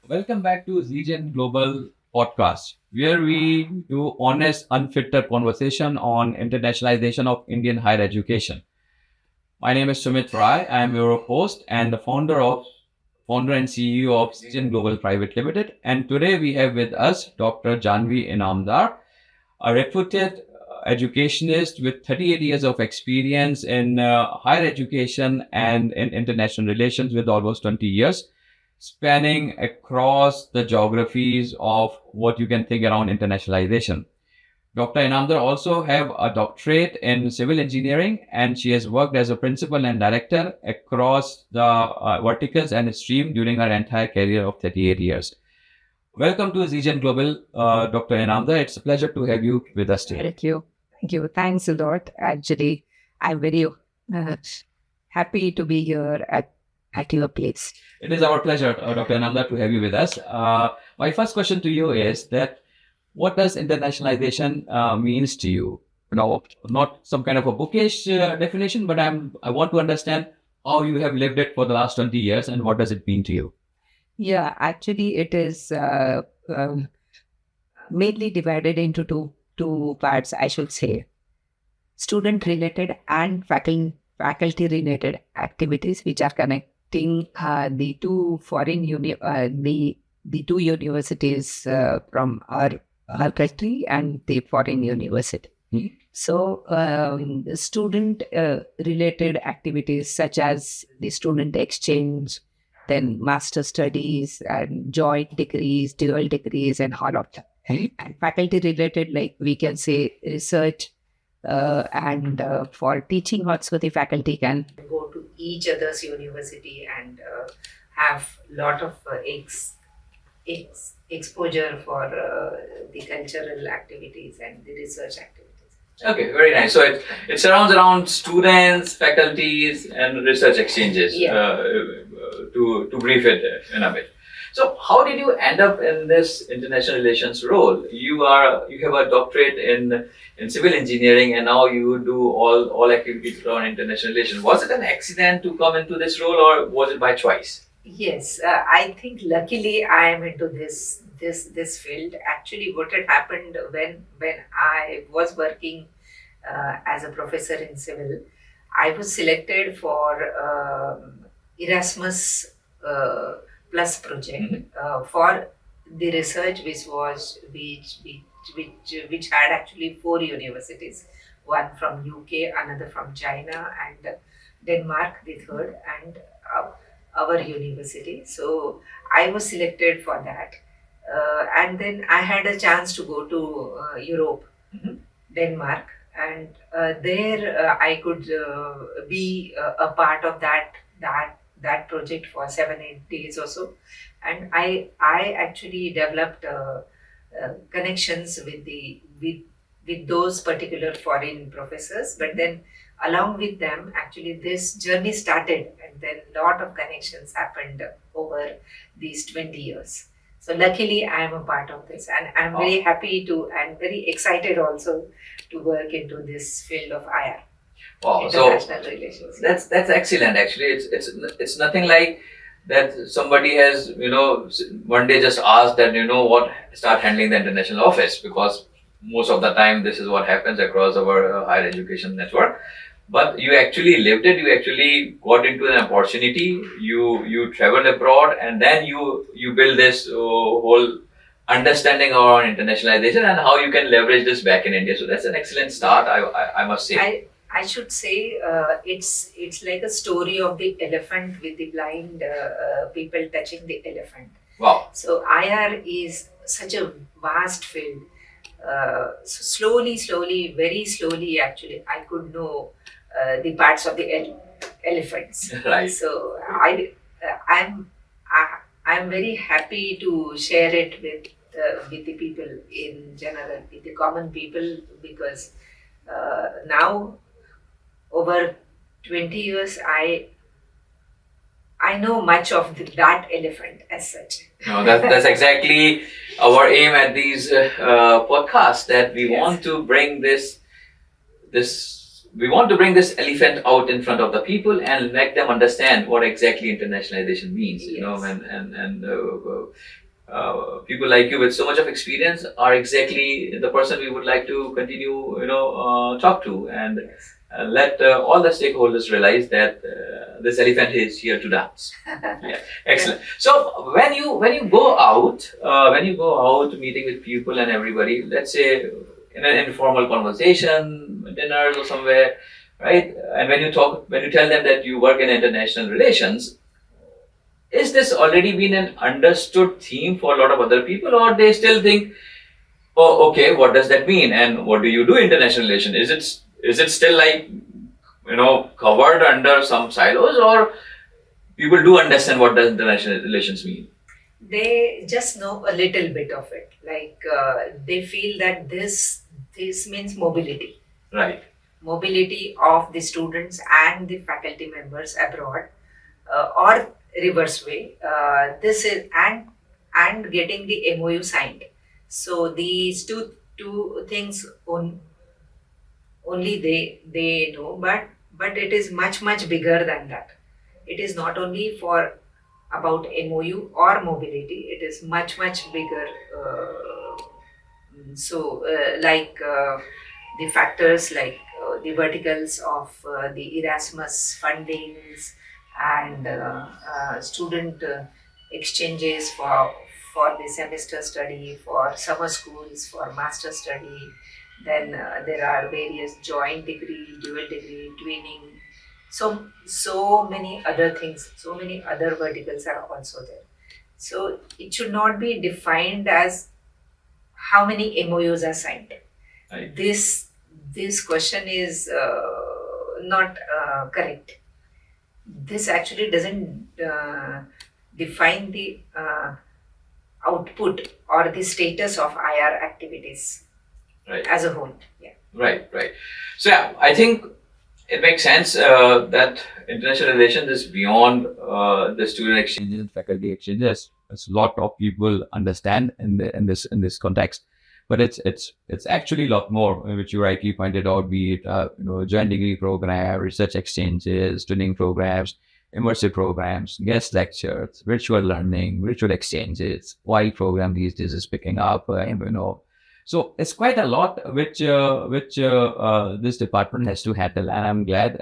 Welcome back to ZGEN Global Podcast, where we do honest, unfiltered conversation on internationalization of Indian higher education. My name is Sumit Rai. I am your host and the founder and CEO of ZGEN Global Private Limited. And today we have with us Dr. Janhavi Inamdar, a reputed educationist with 38 years of experience in higher education and in international relations with almost 20 years, spanning across the geographies of what you can think around internationalization. Dr. Inamdar also have a doctorate in civil engineering, and she has worked as a principal and director across the verticals and stream during her entire career of 38 years. Welcome to ZGEN Global, Dr. Inamdar. It's a pleasure to have you with us today. Thank you. Thank you. Thanks a lot. Actually, I'm very happy to be here at your place. It is our pleasure, Dr. Inamdar, to have you with us. My first question to you is that what does internationalization means to you? Not some kind of a bookish definition, but I want to understand how you have lived it for the last 20 years and what does it mean to you? Yeah, actually, it is mainly divided into two parts, I should say. Student-related and faculty-related activities, which are connecting the two the two universities from our country and the foreign university. Hmm. So, the student-related activities such as the student exchange, then master studies and joint degrees, dual degrees, and all of that. And faculty related, like we can say research, and for teaching also the faculty can go to each other's university and have lot of exposure for the cultural activities and the research activities. Okay, very nice. So it surrounds around students, faculties, and research exchanges. Yeah. To brief it in a bit. So how did you end up in this international relations role? You have a doctorate in civil engineering, and now you do all activities around international relations. Was it an accident to come into this role, or was it by choice? Yes, I think luckily I am into this field. Actually, what had happened when I was working as a professor in civil, I was selected for Erasmus Plus project for the research which had actually 4 universities, one from UK, another from China, and Denmark, the third, and our university. So I was selected for that, and then I had a chance to go to Europe, Denmark, and there I could be a part of that project for 7-8 days or so, and I actually developed connections with those particular foreign professors. But then along with them, actually this journey started, and then lot of connections happened over these 20 years. So luckily I am a part of this, and I'm very happy to and very excited also to work into this field of IR. Wow, International relations. That's excellent. Actually, it's nothing like that. Somebody has one day just asked that start handling the international office, because most of the time this is what happens across our higher education network. But you actually lived it. You actually got into an opportunity. You traveled abroad, and then you build this whole understanding around internationalization and how you can leverage this back in India. So that's an excellent start. I must say. I should say it's like a story of the elephant with the blind people touching the elephant. Wow. So IR is such a vast field. So slowly, very slowly, actually, I could know the parts of the elephants. Right. So I'm very happy to share it with the people in general, with the common people, because now over 20 years I know much of that elephant as such. No, that's exactly our aim at these podcasts, that we Yes. want to bring this we want to bring this elephant out in front of the people and make them understand what exactly internationalization means. You know, Yes. and people like you with so much of experience are exactly the person we would like to continue, talk to and Yes. let all the stakeholders realize that this elephant is here to dance. Yeah, excellent. So when you go out meeting with people and everybody, let's say in an informal conversation, dinners or somewhere, right? And when you tell them that you work in international relations, is this already been an understood theme for a lot of other people, or they still think, oh, okay, what does that mean, and what do you do international relation? Is it still like covered under some silos, or people do understand what does international relations mean? They just know a little bit of it. Like they feel that this means mobility, Right. mobility of the students and the faculty members abroad, or reverse way. This is and getting the MOU signed. So these two things only they know, but it is much bigger than that. It is not only for about MOU or mobility. It is much bigger. The factors like the verticals of the Erasmus fundings and student exchanges for the semester study, for summer schools, for master study. Then there are various joint degree, dual degree, twinning. So many other things, so many other verticals are also there. So it should not be defined as how many MOUs are signed. Right. This question is not correct. This actually doesn't define the output or the status of IR activities Right. as a whole. Yeah. Right. So yeah, I think it makes sense that international relations is beyond the student exchanges and faculty exchanges. As a lot of people understand in this context, but it's actually a lot more, which you rightly pointed out. Be it joint degree program, research exchanges, training programs, immersive programs, guest lectures, virtual learning, virtual exchanges. While program these days is picking up, So it's quite a lot which this department has to handle, and I'm glad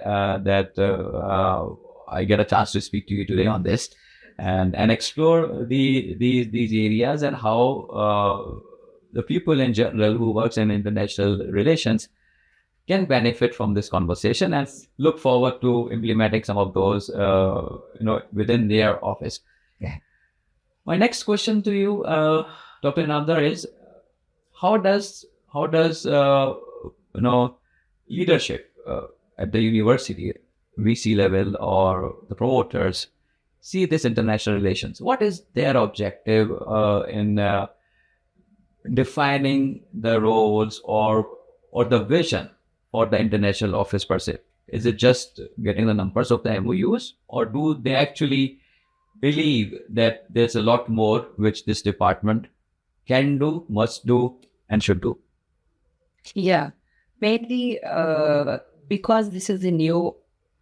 that I get a chance to speak to you today on this and explore these areas and how the people in general who works in international relations can benefit from this conversation, and look forward to implementing some of those within their office. Yeah. My next question to you, Dr. Inamdar, is how does leadership at the university, VC level, or the promoters see this international relations? What is their objective in defining the roles or the vision for the international office per se? Is it just getting the numbers of the MOUs, or do they actually believe that there's a lot more which this department can do, must do, and should do? Yeah, mainly because this is a new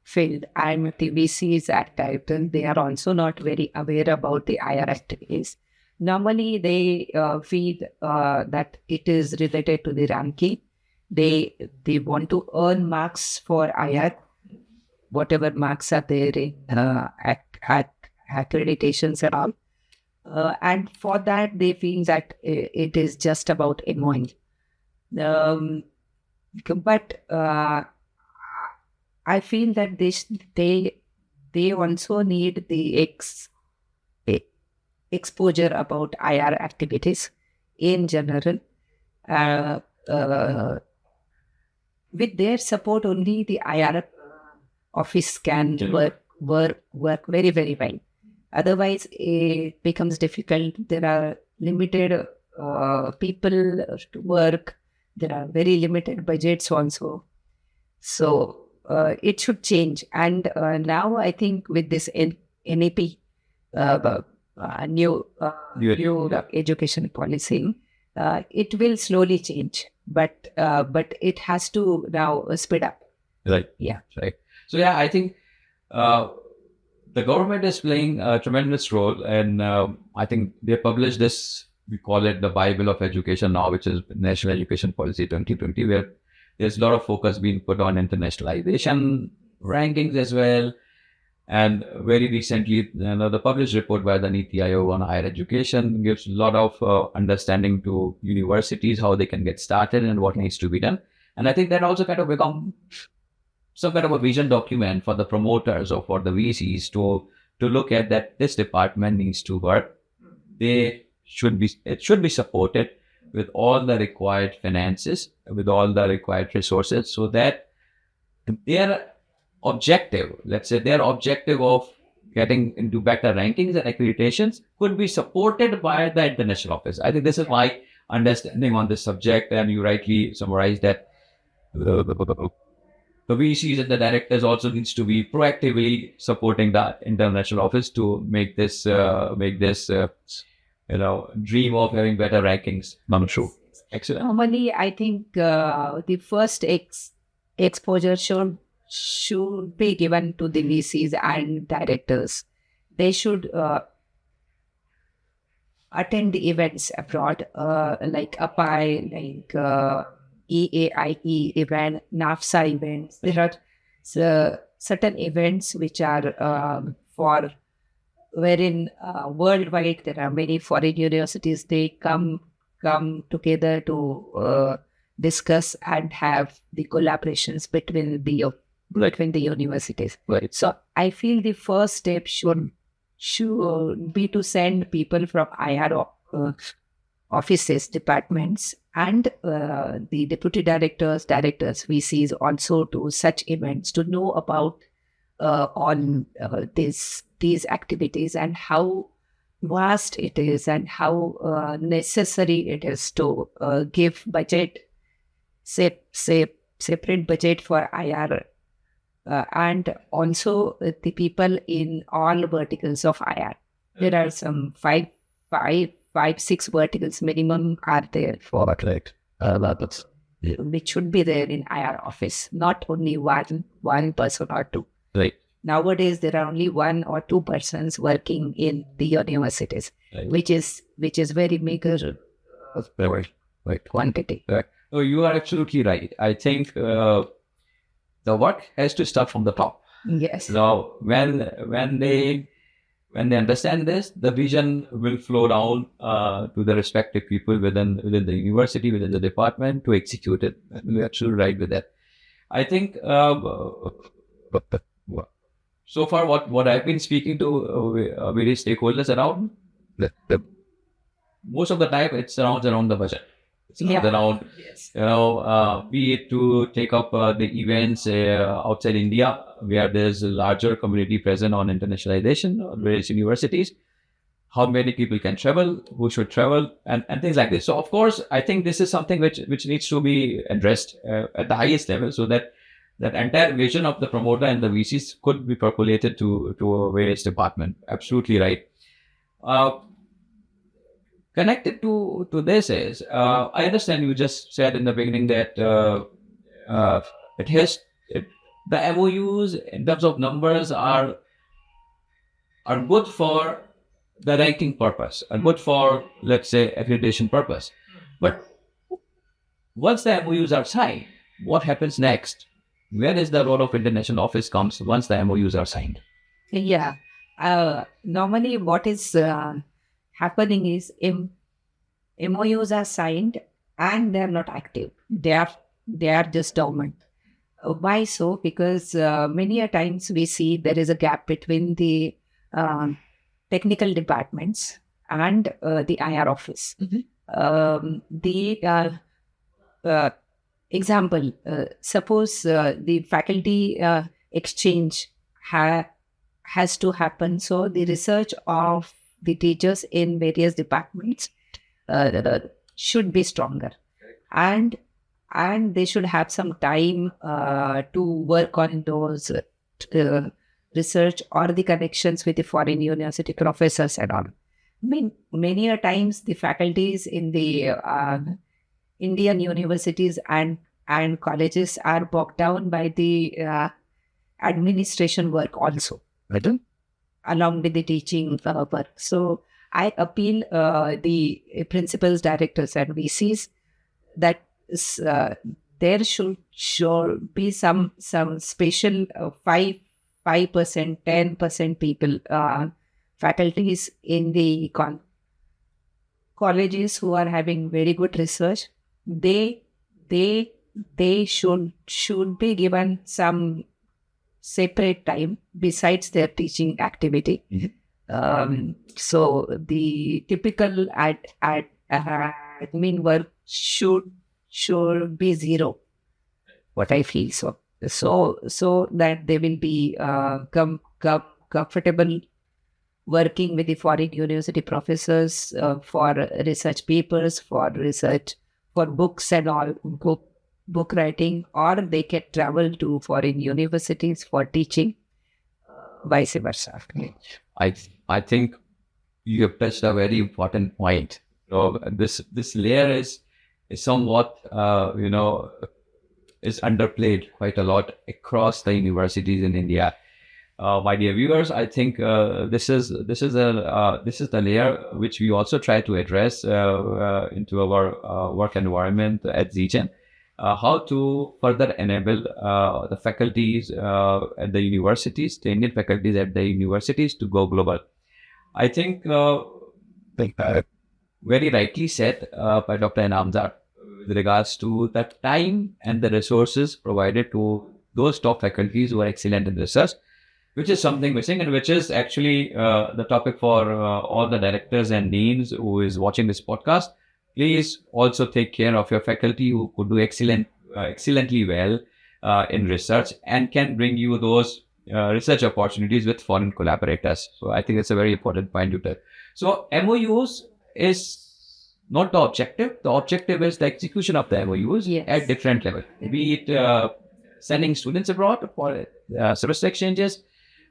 field and the VCs at Titan, they are also not very aware about the IR activities. Normally, they feel that it is related to the ranking. They want to earn marks for IR, whatever marks are there in accreditations and all. And for that, they feel that it is just about MOing. But I feel that they also need the exposure about IR activities in general. With their support, only the IR office can work very, very well. Otherwise, it becomes difficult. There are limited people to work. There are very limited budgets also. So it should change. And now I think with this NAP, new education policy, it will slowly change. But it has to now speed up. Right. Yeah. Right. So yeah, I think uh, the government is playing a tremendous role, and I think they published this. We call it the Bible of Education now, which is National Education Policy 2020, where there's a lot of focus being put on internationalization rankings as well. And very recently, the published report by the Niti Aayog on higher education gives a lot of understanding to universities how they can get started and what needs to be done. And I think that also kind of become some kind of a vision document for the promoters or for the VCs to look at that this department needs to work. It should be supported with all the required finances, with all the required resources, so that their objective, let's say their objective of getting into better rankings and accreditations could be supported by the international office. I think this is my understanding on this subject, and you rightly summarized that the VCs and the directors also needs to be proactively supporting the international office to make this dream of having better rankings come true. Excellent. Normally, I think the first exposure should be given to the VCs and directors. They should attend the events abroad, like API, like EAIE event, NAFSA events. There are certain events which are for wherein worldwide there are many foreign universities. They come together to discuss and have the collaborations between the universities. Right. So I feel the first step should be to send people from IR offices, departments, and the deputy directors, VCs also to such events to know about on these activities and how vast it is and how necessary it is to give budget, separate budget for IR. And also the people in all verticals of IR. There are some five, 6 verticals minimum are there for which should be there in IR office, not only one person or two. Right. Nowadays there are only 1 or 2 persons working in the universities, Right. which is very meager Right. quantity. Right. Oh, you are absolutely right. I think the work has to start from the top. Yes. So when they understand this, the vision will flow down to the respective people within the university, within the department to execute it. You're absolutely right with that. I think so far what I've been speaking to various stakeholders around, most of the time it surrounds around the budget. It's around, Yes. be it to take up the events outside India where there's a larger community present on internationalization or various universities, how many people can travel, who should travel, and things like this. So, of course, I think this is something which needs to be addressed at the highest level so that that entire vision of the promoter and the VCs could be percolated to a various department. Absolutely right. Connected to this is, I understand you just said in the beginning that the MOUs in terms of numbers are good for the ranking purpose, are good for, let's say, accreditation purpose. But once the MOUs are signed, what happens next? Where is the role of international office comes once the MOUs are signed? Yeah. Normally what is happening is MOUs are signed and they are not active. They are just dormant. Why so? Because many a times we see there is a gap between the technical departments and the IR office. Example, suppose the faculty exchange has to happen. So the research of the teachers in various departments should be stronger, and they should have some time to work on those research or the connections with the foreign university professors and all. I mean, many a times the faculties in the Indian universities and and colleges are bogged down by the administration work also, along with the teaching work. So I appeal the principals, directors, and VCs that there should be some special 5%, 10% people, faculties in the colleges who are having very good research. They should be given some separate time besides their teaching activity. So the typical admin work should be zero. What I feel so that they will be comfortable working with the foreign university professors for research papers, for research, for books and all, book writing, or they can travel to foreign universities for teaching, vice versa. I think you have touched a very important point. This layer is somewhat is underplayed quite a lot across the universities in India. My dear viewers, I think this is the layer which we also try to address into our work environment at ZGEN. How to further enable the faculties at the universities, the Indian faculties at the universities, to go global. I think very rightly said by Dr. Inamdar with regards to the time and the resources provided to those top faculties who are excellent in research, which is something missing, and which is actually the topic for all the directors and deans who is watching this podcast. Please also take care of your faculty who could do excellently well in research and can bring you those research opportunities with foreign collaborators. So I think it's a very important point to tell. So MOUs is not the objective. The objective is the execution of the MOUs at different level. Be it sending students abroad for semester exchanges,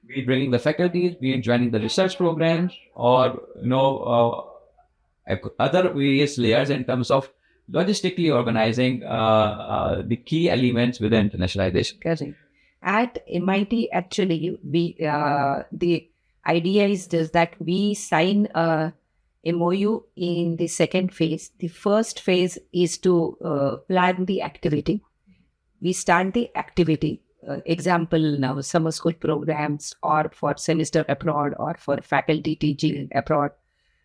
be it bringing the faculty, be it joining the research programs, or other various layers in terms of logistically organizing the key elements within internationalization. Correct. At MIT, actually, we the idea is just that we sign a MOU in the second phase. The first phase is to plan the activity. We start the activity. Example now, summer school programs, or for semester abroad, or for faculty teaching abroad,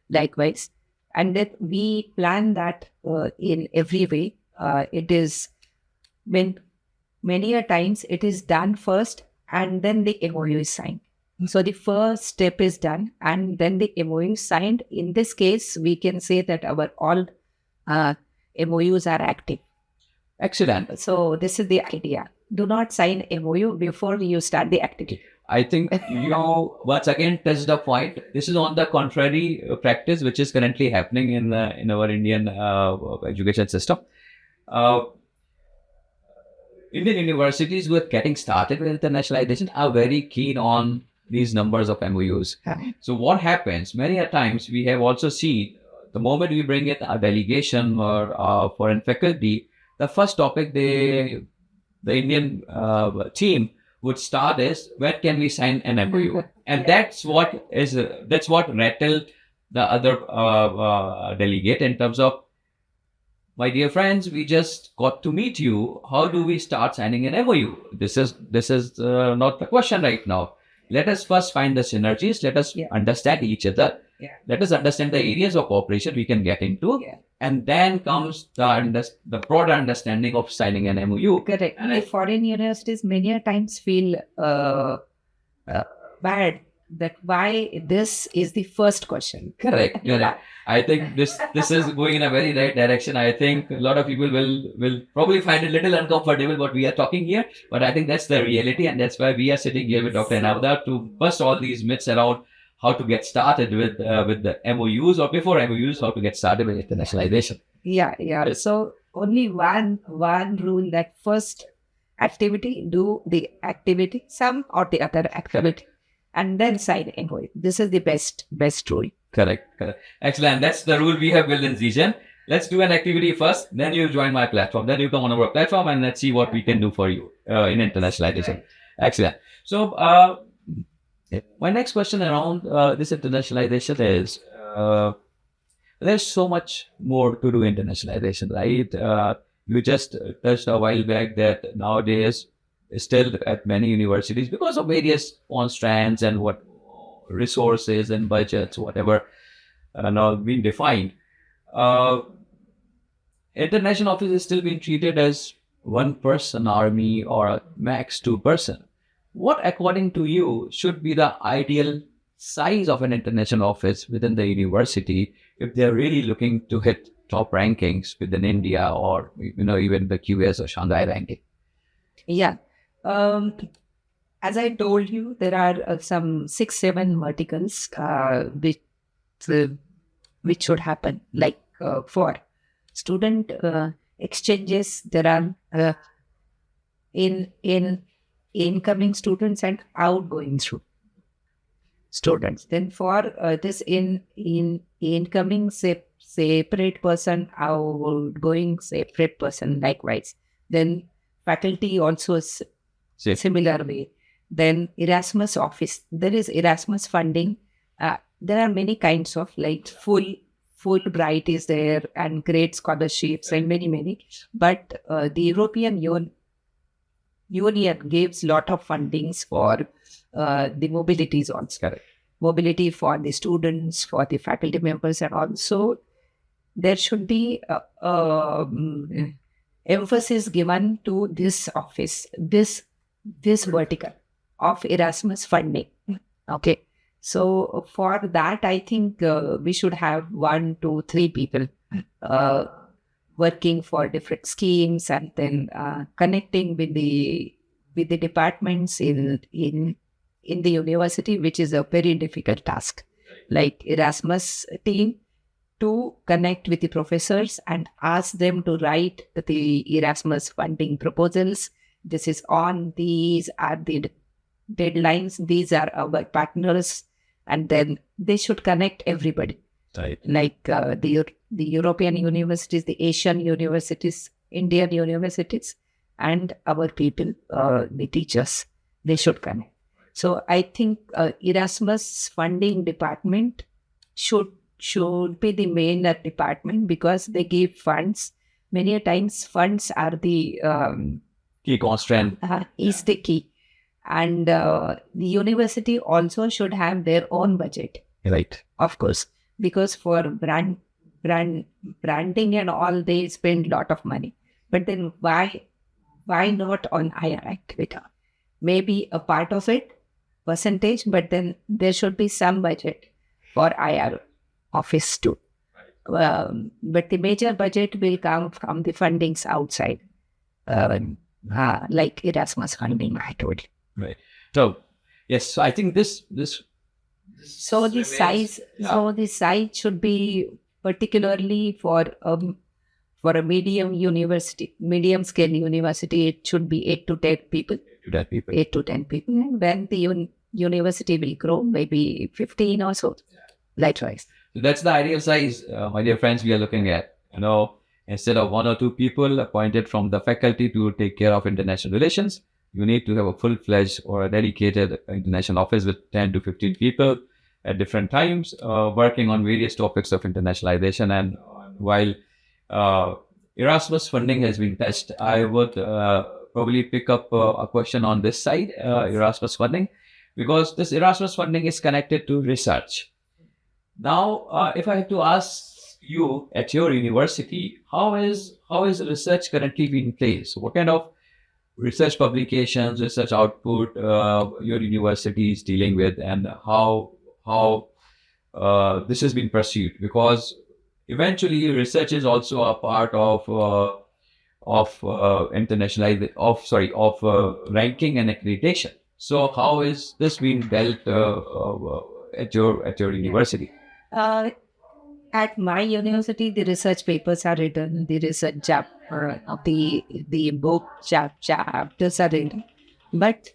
likewise. And then we plan that in every way. It is when many a times it is done first and then the MOU is signed. So the first step is done and then the MOU is signed. In this case, we can say that our all MOUs are active. Excellent. So this is the idea. Do not sign MOU before you start the activity. I think once again touched the point. This is on the contrary practice which is currently happening in our Indian education system. Indian universities who are getting started with internationalization are very keen on these numbers of MOUs. So what happens? Many a times we have also seen the moment we bring in a delegation or foreign faculty, the first topic the Indian team would start is, when can we sign an MOU? And that's what rattled the other delegate in terms of, my dear friends, we just got to meet you. How do we start signing an MOU? This is not the question right now. Let us first find the synergies. Let us understand each other. Let us understand the areas of cooperation we can get into. And then comes the broader understanding of signing an MOU. Correct. And the foreign universities many a times feel bad that why this is the first question. Correct. I think this is going in a very right direction. I think a lot of people will probably find it a little uncomfortable what we are talking here, but I think that's the reality, and that's why we are sitting here with Dr. Inamdar to bust all these myths around how to get started with the MOUs, or before MOUs, how to get started with internationalization. Yeah. So only one rule, that first activity, do the activity, some or the other activity, and then sign MOU. This is the best rule. Correct. Excellent. That's the rule we have built in ZGEN. let's do an activity first. Then you join my platform. Then you come on our platform, and let's see what we can do for you in internationalization. Excellent. So, my next question around this internationalization is there's so much more to do internationalization, right? You just touched a while back that nowadays, still at many universities, because of various constraints and what resources and budgets, whatever, now being defined, uh, international office is still being treated as one person army or a max two person. What, according to you, should be the ideal size of an international office within the university if they're really looking to hit top rankings within India or even the QS or Shanghai ranking? Yeah. As I told you, there are some 6-7 verticals uh, which should happen. Like for student exchanges, there are in incoming students and outgoing students. Then for this in incoming separate person, outgoing separate person, likewise. Then faculty also similar way. Then Erasmus office, there is Erasmus funding. There are many kinds of like Fulbright is there and great scholarships and many. But the European Union gives lot of fundings for the mobilities also. Correct. Mobility for the students, for the faculty members, and also there should be emphasis given to this office, this vertical of Erasmus funding. Okay. So for that, I think we should have 1, 2, 3 people working for different schemes, and then connecting with the departments in the university, which is a very difficult task. Like Erasmus team to connect with the professors and ask them to write the Erasmus funding proposals. This is on, these are the deadlines, these are our partners, and then they should connect everybody. Right. Like the European universities, the Asian universities, Indian universities, and our people, the teachers, they should connect. So I think Erasmus funding department should be the main department, because they give funds. Many a times funds are the Key constraint. is the key. And the university also should have their own budget, Right. of course, because for branding and all, they spend lot of money. But then why not on IR activity? Maybe a part of it, percentage, but then there should be some budget for IR office too. But the major budget will come from the fundings outside, like Erasmus funding, I told you. Right. So yes, so I think this So the size, should be particularly for a medium scale university. It should be 8 to 10 people. 8 to 10 people. And when the university will grow, maybe 15 or so. Likewise. So that's the ideal size, my dear friends, we are looking at. Instead of 1 or 2 people appointed from the faculty to take care of international relations, you need to have a full-fledged or a dedicated international office with 10 to 15 people at different times, working on various topics of internationalization. And while Erasmus funding has been touched, I would probably pick up a question on this side, Erasmus funding, because this Erasmus funding is connected to research. Now, if I have to ask you at your university, how is research currently being placed? What kind of research publications, research output your university is dealing with, and how this has been pursued? Because eventually, research is also a part of ranking and accreditation. So, how is this being dealt at your university? At my university, the research papers are written, the research the book chapters are written. But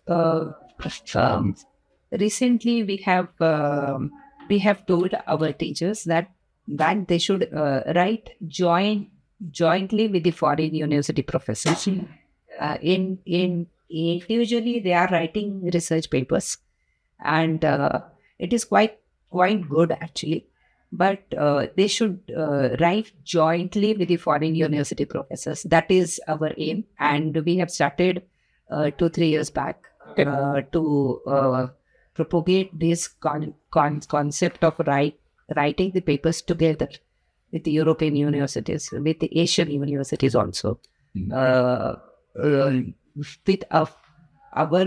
recently, we have told our teachers that that they should write jointly with the foreign university professors. In individually, they are writing research papers, and it is quite good actually. But they should write jointly with the foreign university professors. That is our aim, and we have started 2-3 years back to propagate this concept of writing the papers together with the European universities, with the Asian universities also, with our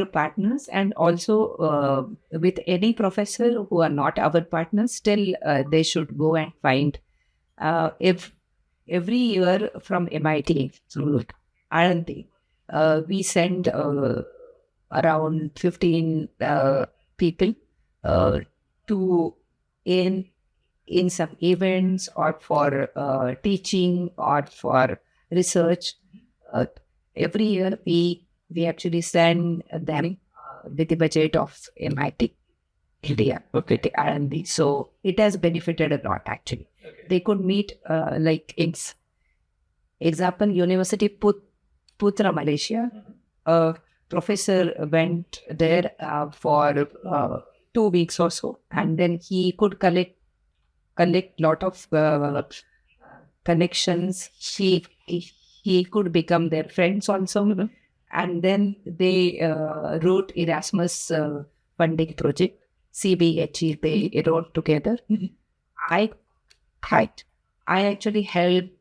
partners, and also with any professor who are not our partners. Still, they should go and find. If every year from MIT through R&D, we send around 15 people to in some events or for teaching or for research. Every year we actually send them with the budget of MIT India with the R&D. So it has benefited a lot actually. They could meet like example University Putra, Malaysia. A professor went there for 2 weeks or so, and then he could collect lot of connections. He could become their friends also, and then they wrote Erasmus funding project, CBHE. They wrote together. I actually helped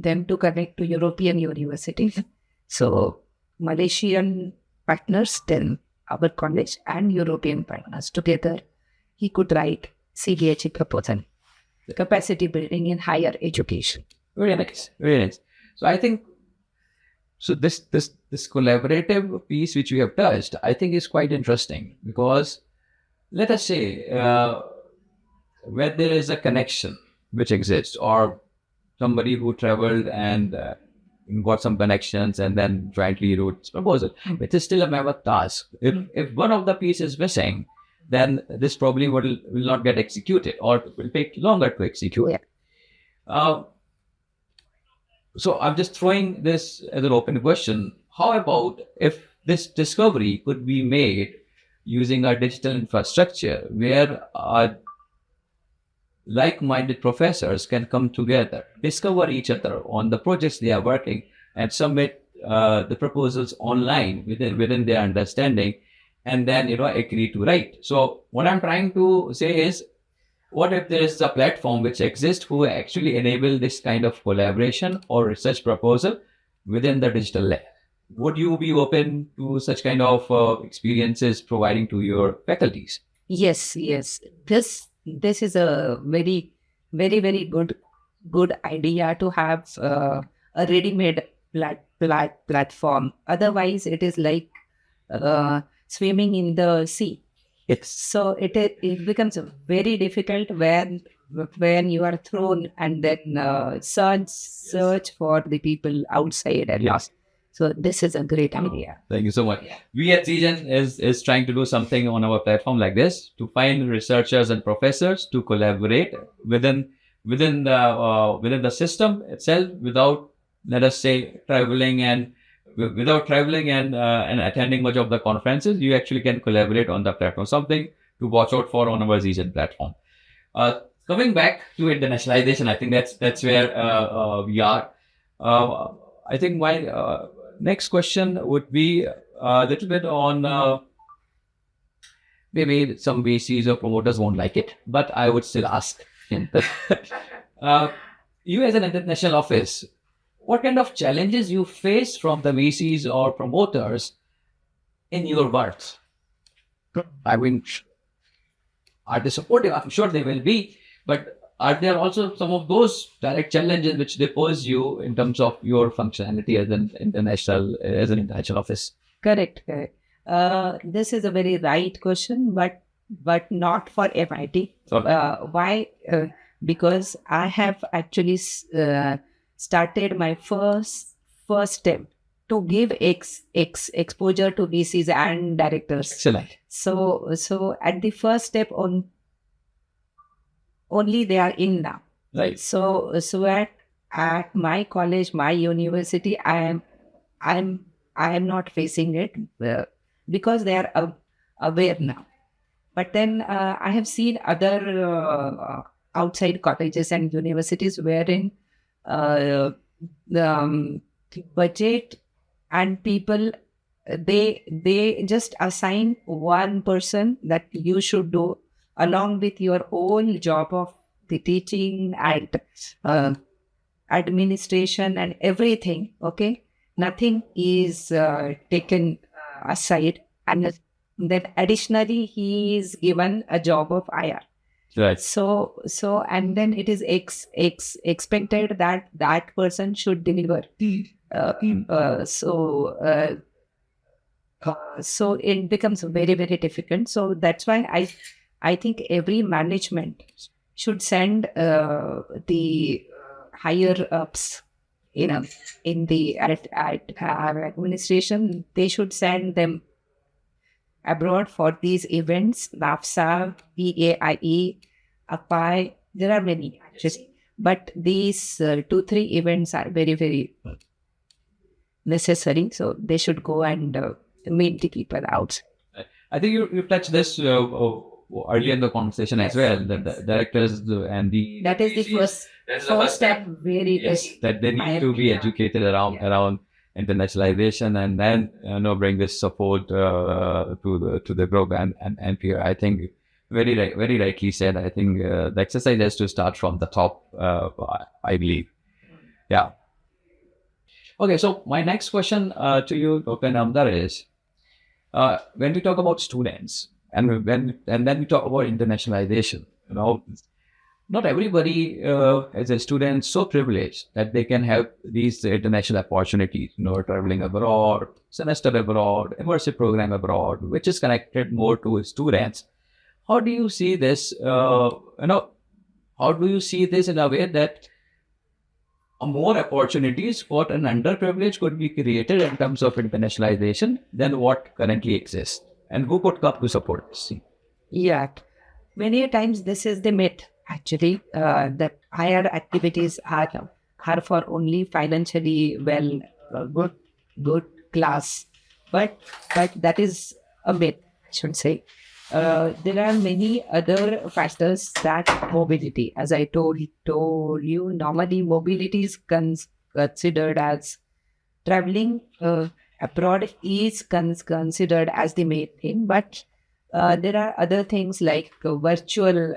them to connect to European universities. So Malaysian partners, then our college and European partners together, he could write CBHE proposal, capacity building in higher education. Very nice, very nice. So I think this collaborative piece which we have touched, I think is quite interesting, because let us say where there is a connection which exists, or somebody who traveled and got some connections and then jointly wrote proposal, it is still a mammoth task. If one of the pieces is missing, then this probably will not get executed, or will take longer to execute. Yeah. So I'm just throwing this as an open question. How about if this discovery could be made using our digital infrastructure, where our like-minded professors can come together, discover each other on the projects they are working, and submit the proposals online within their understanding, and then agree to write. So what I'm trying to say is, what if there is a platform which exists who actually enable this kind of collaboration or research proposal within the digital layer? Would you be open to such kind of experiences providing to your faculties? Yes. This is a very good idea to have a ready-made platform. Otherwise, it is like swimming in the sea. Yes. So it becomes very difficult when you are thrown and then search for the people outside and lost. So this is a great idea. Thank you so much. We at ZGEN is trying to do something on our platform like this, to find researchers and professors to collaborate within the system itself, without, let us say, traveling and attending much of the conferences. You actually can collaborate on the platform. Something to watch out for on our ZGEN platform. Coming back to internationalization, I think that's where we are. I think my next question would be a little bit on maybe some VCs or promoters won't like it, but I would still ask. You as an international office, what kind of challenges you face from the VCs or promoters in your work? I mean, are they supportive? I'm sure they will be, but are there also some of those direct challenges which they pose you in terms of your functionality as an international office? Correct. This is a very right question, but not for MIT. Why? Because I have actually started my first step to give exposure to VCs and directors. Excellent. So at the first step only they are in now. Right. So at my college, my university, I am not facing it because they are aware now. But then I have seen other outside colleges and universities wherein the budget and people, they just assign one person that you should do along with your own job of the teaching and administration and everything. Okay, nothing is taken aside, and then additionally he is given a job of IR. Right. So and then it is expected that that person should deliver. So it becomes very, very difficult. So that's why I think every management should send the higher ups, in the at our administration, they should send them abroad for these events, NAFSA, PAIE, API. There are many actually, but these 2-3 events are very, very necessary. So they should go and meet the people out. I think you touched this earlier in the conversation as well, that the directors and the... That is the first step. Very that they need to be educated around internationalization, and then bring this support to the group and peer. I think very rightly said. I think the exercise has to start from the top. I believe. Yeah. Okay. So my next question to you, Dr. Inamdar, is when we talk about students and then we talk about internationalization. Not everybody is a student so privileged that they can have these international opportunities, traveling abroad, semester abroad, immersive program abroad, which is connected more to students. How do you see this? How do you see this in a way that more opportunities for an underprivileged could be created in terms of internationalization than what currently exists? And who could come to support this? Yeah. Many times this is the myth, actually, that higher activities are for only financially good class. But that is a myth, I should say. There are many other factors that mobility, as I told you, normally mobility is considered as traveling abroad is considered as the main thing, but there are other things like virtual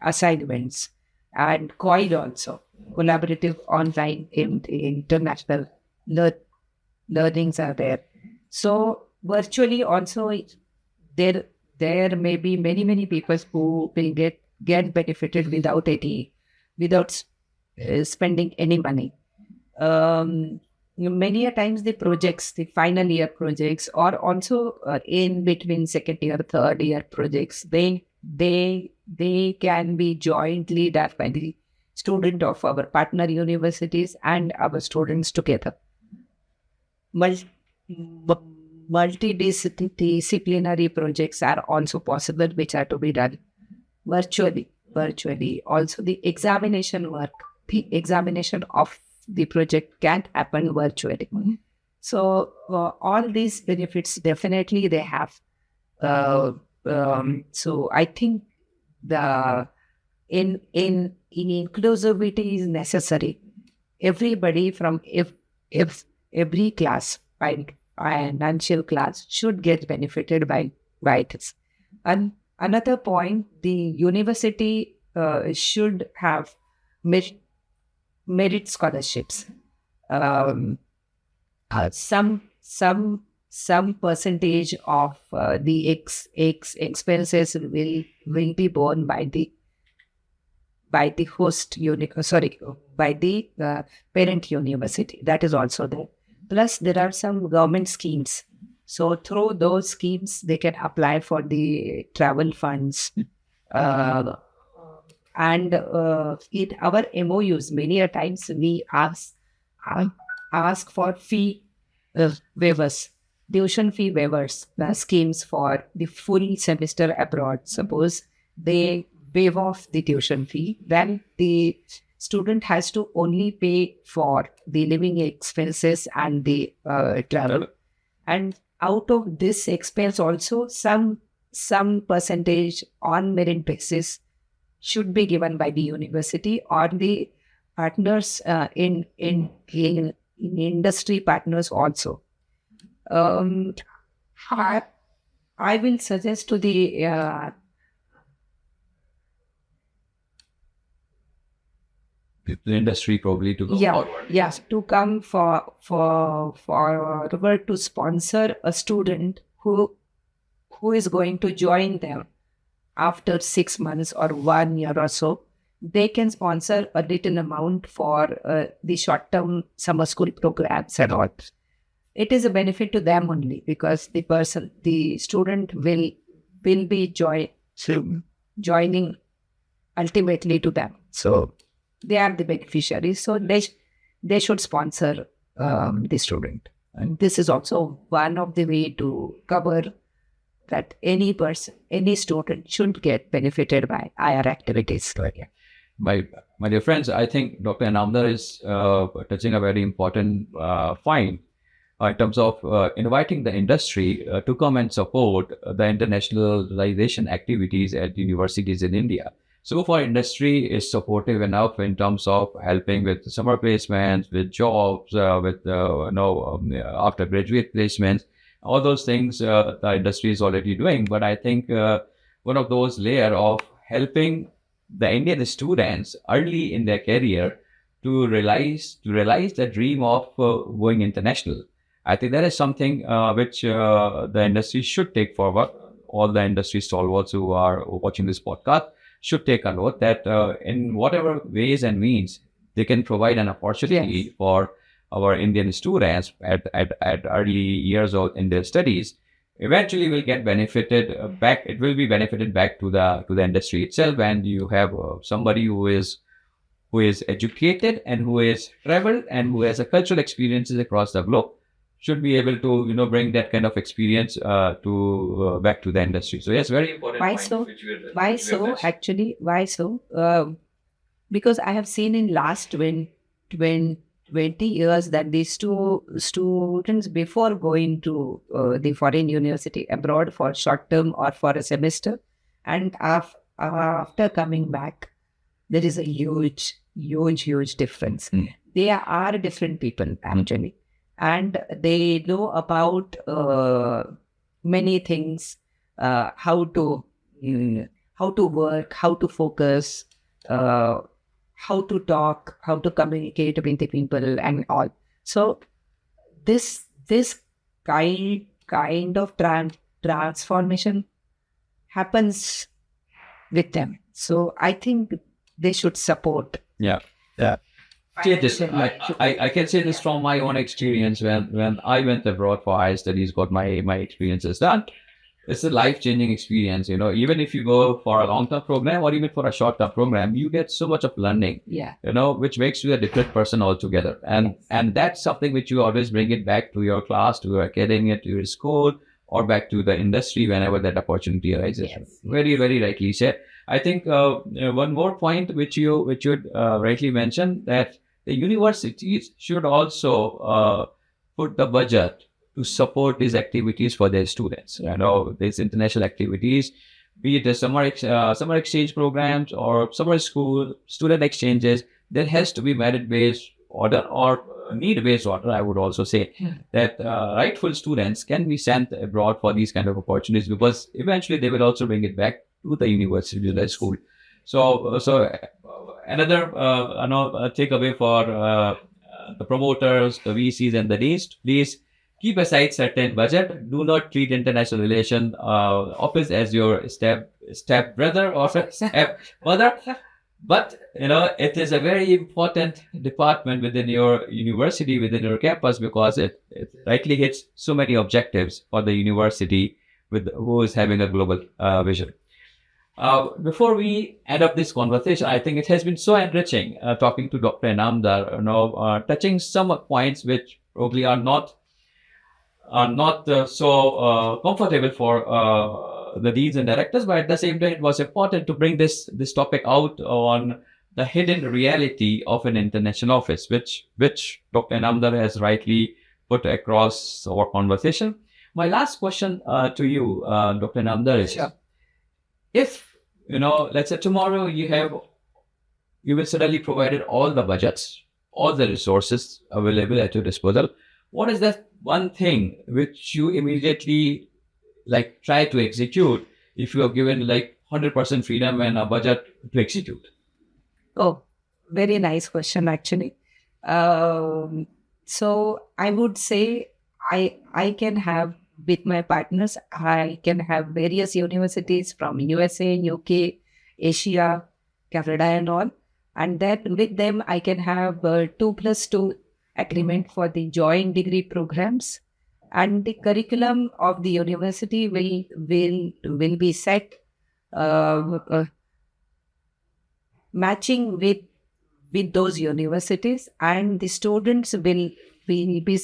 assignments and COID also, collaborative online international learnings are there. So virtually also there may be many people who will get benefited without spending any money. Many a times the projects, the final year projects, or also in between second year, third year projects, they can be jointly done by the student of our partner universities and our students together. Multidisciplinary projects are also possible, which are to be done virtually. Also the examination of the project can happen virtually. So all these benefits definitely they have. So I think the in inclusivity is necessary. Everybody from if every class, financial class, should get benefited by this. And another point, the university should have merit scholarships. Some percentage of the expenses will be borne by the host by the parent university. That is also there. Plus, there are some government schemes. So through those schemes, they can apply for the travel funds. And in our MoUs, many a times we ask for fee waivers, tuition fee waivers, schemes for the full semester abroad. Suppose they waive off the tuition fee, then the student has to only pay for the living expenses and the travel. And out of this expense also, some percentage on merit basis should be given by the university or the partners in industry partners also. I, I will suggest to the the industry probably to go forward. yes, to come forward to sponsor a student who is going to join them after 6 months or 1 year or so. They can sponsor a little amount for the short-term summer school programs and all. It is a benefit to them only because the student will be joining ultimately to them. So they are the beneficiaries. So they should sponsor the student. And this is also one of the way to cover that any student should get benefited by IR activities. My dear friends, I think Dr. Inamdar is touching a very important point in terms of inviting the industry to come and support the internationalization activities at universities in India. So far, industry is supportive enough in terms of helping with summer placements, with jobs, with after graduate placements. All those things the industry is already doing. But I think one of those layer of helping the Indian students early in their career to realize the dream of going international. I think that is something which the industry should take forward. All the industry stalwarts who are watching this podcast should take a note that in whatever ways and means they can provide an opportunity for our Indian students at early years in their studies. Eventually will get benefited back. It will be benefited back to the industry itself, and you have somebody who is educated and who is traveled and who has a cultural experiences across the globe should be able to bring that kind of experience to back to the industry. So yes, very important. Why so? Because I have seen in last 20 years that these two students before going to the foreign university abroad for short term or for a semester, and after coming back, there is a huge difference. They are different people actually, and they know about many things, how to work, how to focus, how to talk, how to communicate with the people and all. So this kind of transformation happens with them. So I think they should support. Yeah. I can say this from my own experience. When I went abroad for higher studies, got my experiences done. It's a life-changing experience, even if you go for a long-term program or even for a short-term program, you get so much of learning, which makes you a different person altogether. And that's something which you always bring it back to your class, to your academia, to your school, or back to the industry whenever that opportunity arises. Yes. Very, very rightly said. I think one more point which you rightly mentioned, that the universities should also put the budget to support these activities for their students. These international activities, be it the summer exchange programs or summer school student exchanges, there has to be merit-based order or need-based order. I would also say that rightful students can be sent abroad for these kind of opportunities, because eventually they will also bring it back to the university, to the school. So another takeaway for the promoters, the VCs, and the deans: please keep aside certain budget. Do not treat international relation office as your step brother or step mother. But it is a very important department within your university, within your campus, because it rightly hits so many objectives for the university who is having a global vision. Before we end up this conversation, I think it has been so enriching talking to Dr. Inamdar, touching some points which probably are not so comfortable for the deans and directors, but at the same time, it was important to bring this topic out on the hidden reality of an international office, which Dr. Inamdar has rightly put across our conversation. My last question to you, Dr. Inamdar, is Sure. if let's say tomorrow you will suddenly provided all the budgets, all the resources available at your disposal. What is that one thing which you immediately like try to execute if you are given like 100% freedom and a budget to execute? Oh, very nice question, actually. So I would say I can have with my partners, I can have various universities from USA, UK, Asia, Canada, and all. And then with them, I can have 2+2 agreement for the joint degree programs. And the curriculum of the university will be set matching with those universities, and the students will be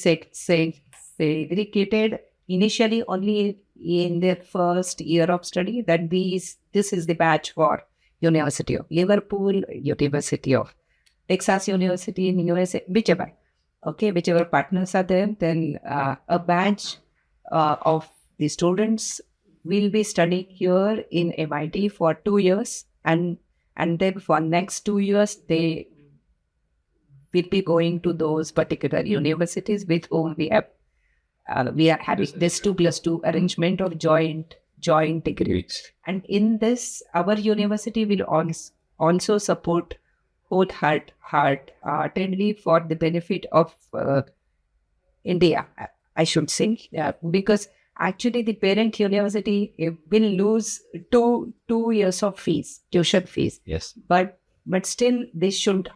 segregated initially only in their first year of study. That this is the batch for University of Liverpool, University of Texas University in USA, whichever. Okay, whichever partners are there, then a batch of the students will be studying here in MIT for 2 years, and then for next 2 years they will be going to those particular universities with whom we are having this 2+2 arrangement of joint degrees. And in this, our university will also support wholeheartedly for the benefit of India, I should say, because actually the parent university will lose two years of tuition fees. Yes. But still, this should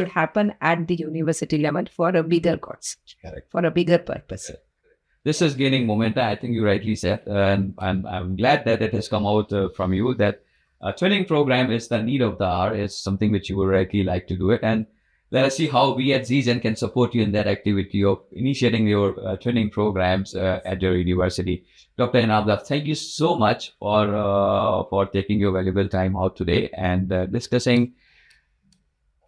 happen at the university level for a bigger cause, Correct. for a bigger purpose. This is gaining momentum. I think you rightly said, and I'm glad that it has come out from you that a training program is the need of the hour, is something which you would rightly like to do it. And let us see how we at ZGEN can support you in that activity of initiating your training programs at your university. Dr. Inamdar, thank you so much for taking your valuable time out today and discussing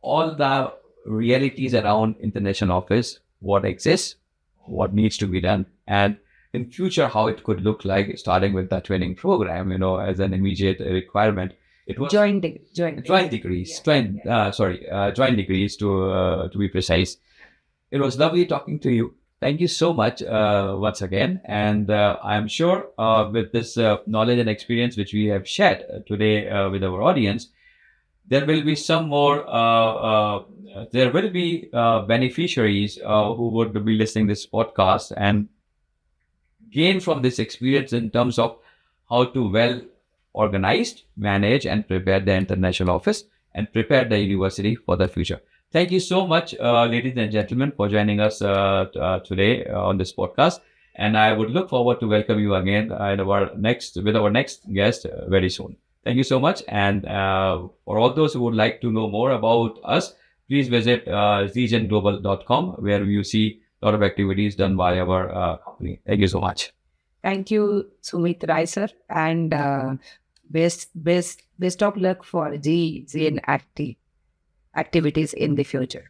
all the realities around international office, what exists, what needs to be done, and in future how it could look like, starting with the training program, as an immediate requirement. It was Joint degrees, Yeah. joint degrees to be precise. It was lovely talking to you. Thank you so much once again, and I'm sure with this knowledge and experience which we have shared today with our audience, there will be some more. There will be beneficiaries who would be listening this podcast and gain from this experience in terms of how to well organized, manage, and prepare the international office and prepare the university for the future. Thank you so much, ladies and gentlemen, for joining us today on this podcast. And I would look forward to welcome you again with our next guest very soon. Thank you so much. And for all those who would like to know more about us, please visit zgenglobal.com, where you see a lot of activities done by our company. Thank you so much. Thank you, Sumit Rai, sir, and best of luck for ZGEN activities in the future.